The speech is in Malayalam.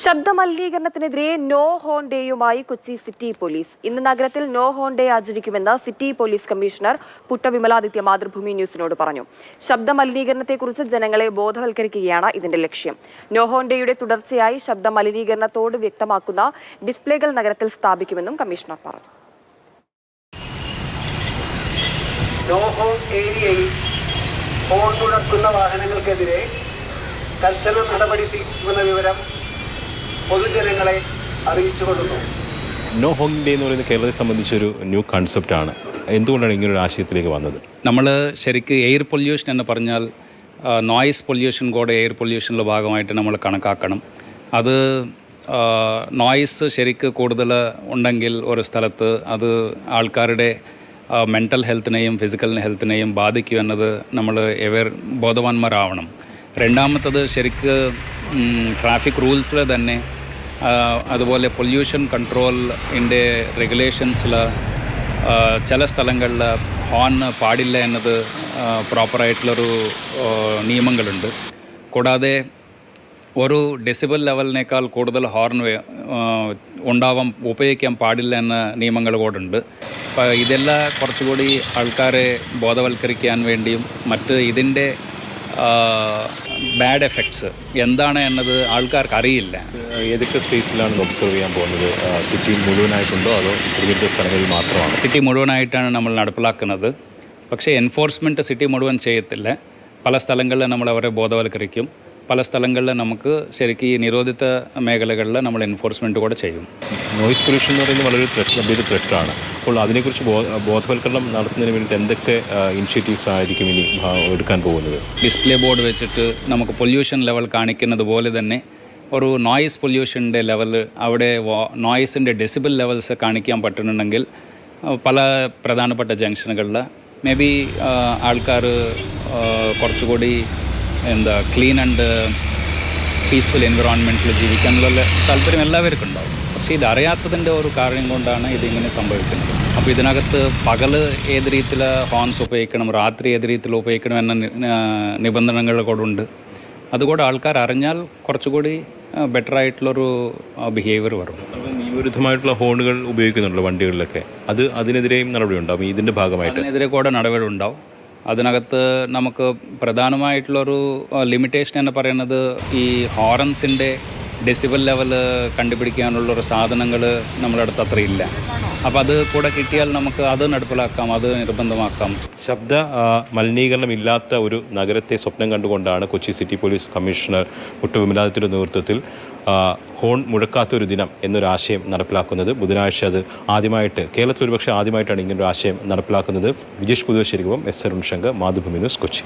ശബ്ദമലിനീകരണത്തിനെതിരെ നോ ഹോൺ ഡേയുമായി കൊച്ചി സിറ്റി പോലീസ്. ഇന്ന് നഗരത്തിൽ നോ ഹോൺ ഡേ ആചരിക്കുമെന്ന് city police commissioner Puttavimaladitya Mathrubhumi ന്യൂസിനോട് പറഞ്ഞു. ശബ്ദമലിനീകരണത്തെക്കുറിച്ച് ജനങ്ങളെ ബോധവൽക്കരിക്കുകയാണ് ഇതിന്റെ ലക്ഷ്യം. നോ ഹോൺ ഡേയുടെ തുടർച്ചയായി ശബ്ദമലിനീകരണത്തോട് വ്യക്തമാക്കുന്ന ഡിസ്പ്ലേകൾ നഗരത്തിൽ സ്ഥാപിക്കുമെന്നും കമ്മീഷണർ പറഞ്ഞു. നോ ഹോൺ ഏരിയയിൽ ഹോൺ മുഴക്കുന്ന വാഹനങ്ങൾക്കെതിരെ കർശന നടപടി സ്വീകരിക്കുമെന്ന വിവരം പൊതുജനങ്ങളെ അറിയിച്ചുകൊള്ളുന്നു. നോ ഹോൺ ഡേ എന്ന് പറയുന്നത് കേരളത്തെ സംബന്ധിച്ചൊരു ന്യൂ കൺസെപ്റ്റാണ്. എന്തുകൊണ്ടാണ് ഇങ്ങനൊരു ആശയത്തിലേക്ക് വന്നത്? നമ്മൾ ശരിക്കും എയർ പൊല്യൂഷൻ എന്ന് പറഞ്ഞാൽ നോയിസ് പൊല്യൂഷൻ കൂടെ എയർ പൊല്യൂഷനിലെ ഭാഗമായിട്ട് നമ്മൾ കണക്കാക്കണം. അത് നോയിസ് ശരിക്ക് കൂടുതൽ ഉണ്ടെങ്കിൽ ഒരു സ്ഥലത്ത് അത് ആൾക്കാരുടെ മെൻ്റൽ ഹെൽത്തിനെയും ഫിസിക്കൽ ഹെൽത്തിനെയും ബാധിക്കും എന്നത് നമ്മൾ ബോധവാന്മാരാവണം. രണ്ടാമത്തത് ശരിക്ക് ട്രാഫിക് റൂൾസിൽ തന്നെ അതുപോലെ പൊല്യൂഷൻ കൺട്രോളിൻ്റെ റെഗുലേഷൻസിൽ ചില സ്ഥലങ്ങളിൽ ഹോൺ പാടില്ല എന്നത് പ്രോപ്പറായിട്ടുള്ളൊരു നിയമങ്ങളുണ്ട്. കൂടാതെ ഒരു ഡെസിബൽ ലെവലിനേക്കാൾ കൂടുതൽ ഹോർൺ ഉപയോഗിക്കാൻ പാടില്ല എന്ന നിയമങ്ങൾ കൂടെ ഉണ്ട്. അപ്പോൾ ഇതെല്ലാം കുറച്ചുകൂടി ആൾക്കാരെ ബോധവൽക്കരിക്കാൻ വേണ്ടിയും മറ്റ് ഇതിൻ്റെ ബാഡ് എഫക്ട്സ് എന്താണ് എന്നത് ആൾക്കാർക്ക് അറിയില്ല. ഏതൊക്കെ സ്പേസിലാണ് ഒബ്സർവ് ചെയ്യാൻ പോകുന്നത്? സിറ്റി മുഴുവനായിട്ടുണ്ടോ അതോ വിവിധ സ്ഥലങ്ങളിൽ മാത്രമാണ്? സിറ്റി മുഴുവനായിട്ടാണ് നമ്മൾ നടപ്പിലാക്കുന്നത്. പക്ഷേ എൻഫോഴ്സ്മെൻറ്റ് സിറ്റി മുഴുവൻ ചെയ്യത്തില്ല. പല സ്ഥലങ്ങളിൽ നമ്മൾ അവരെ ബോധവൽക്കരിക്കും. പല സ്ഥലങ്ങളിൽ നമുക്ക് ശരിക്കും ഈ നിരോധിത മേഖലകളിൽ നമ്മൾ എൻഫോഴ്സ്മെൻറ്റ് കൂടെ ചെയ്യും. നോയിസ് പൊല്യൂഷൻ എന്ന് പറയുന്നത് വളരെ വലിയൊരു ത്രെറ്റാണ്. അപ്പോൾ അതിനെക്കുറിച്ച് ബോധവൽക്കരണം നടത്തുന്നതിന് വേണ്ടിയിട്ട് എന്തൊക്കെ ഇനിഷ്യേറ്റീവ്സ് ആയിരിക്കും ഇനി എടുക്കാൻ പോകുന്നത്? ഡിസ്പ്ലേ ബോർഡ് വെച്ചിട്ട് നമുക്ക് പൊല്യൂഷൻ ലെവൽ കാണിക്കുന്നത് പോലെ തന്നെ ഒരു നോയിസ് പൊല്യൂഷൻ്റെ ലെവൽ, അവിടെ നോയിസിൻ്റെ ഡെസിബിൾ ലെവൽസ് കാണിക്കാൻ പറ്റുന്നുണ്ടെങ്കിൽ പല പ്രധാനപ്പെട്ട ജംഗ്ഷനുകളിൽ മേ ബി ആൾക്കാർ കുറച്ചുകൂടി ക്ലീൻ ആൻഡ് പീസ്ഫുൾ എൻവിറോൺമെൻറ്റിൽ ജീവിക്കാനുള്ള താല്പര്യം എല്ലാവർക്കും ഉണ്ടാവും. പക്ഷേ ഇതറിയാത്തതിൻ്റെ ഒരു കാരണം കൊണ്ടാണ് ഇതിങ്ങനെ സംഭവിക്കുന്നത്. അപ്പോൾ ഇതിനകത്ത് പകൽ ഏത് രീതിയിൽ ഹോൺസ് ഉപയോഗിക്കണം, രാത്രി ഏത് രീതിയിൽ ഉപയോഗിക്കണം എന്ന നിബന്ധനകൾ കൂടെ ഉണ്ട്. അതുകൂടെ ആൾക്കാർ അറിഞ്ഞാൽ കുറച്ചുകൂടി ബെറ്ററായിട്ടുള്ളൊരു ബിഹേവിയർ വരും. നിയമവിരുദ്ധമായിട്ടുള്ള ഹോണുകൾ ഉപയോഗിക്കുന്നുണ്ടല്ലോ വണ്ടികളിലൊക്കെ, അതിനെതിരെയും നടപടി ഉണ്ടാവും. ഇതിൻ്റെ ഭാഗമായിട്ട് അതിനെതിരെ കൂടെ നടപടി ഉണ്ടാവും. അതിനകത്ത് നമുക്ക് പ്രധാനമായിട്ടുള്ളൊരു ലിമിറ്റേഷൻ എന്ന് പറയുന്നത് ഈ ഹോറൻസിൻ്റെ ഡെസിബൽ ലെവൽ കണ്ടുപിടിക്കാനുള്ളൊരു സാധനങ്ങൾ നമ്മുടെ അടുത്ത് അത്രയില്ല. അപ്പോൾ അത് കൂടെ കിട്ടിയാൽ നമുക്ക് അത് നടപ്പിലാക്കാം, അത് നിർബന്ധമാക്കാം. ശബ്ദ മലിനീകരണമില്ലാത്ത ഒരു നഗരത്തെ സ്വപ്നം കണ്ടുകൊണ്ടാണ് കൊച്ചി സിറ്റി പോലീസ് കമ്മീഷണർ പുട്ടവിമലാദിത്യയുടെ നേതൃത്വത്തിൽ ഹോൺ മുഴക്കാത്തൊരു ദിനം എന്നൊരാശയം നടപ്പിലാക്കുന്നത്. ബുധനാഴ്ച അത് ആദ്യമായിട്ട് കേരളത്തിൽ ഒരുപക്ഷെ ആദ്യമായിട്ടാണ് ഇങ്ങനൊരു ആശയം നടപ്പിലാക്കുന്നത്. വിജേഷ് പുതുശ്ശേരിക്കും എസ് അരുൺ ശങ്കർ, മാതൃഭൂമി ന്യൂസ്, കൊച്ചി.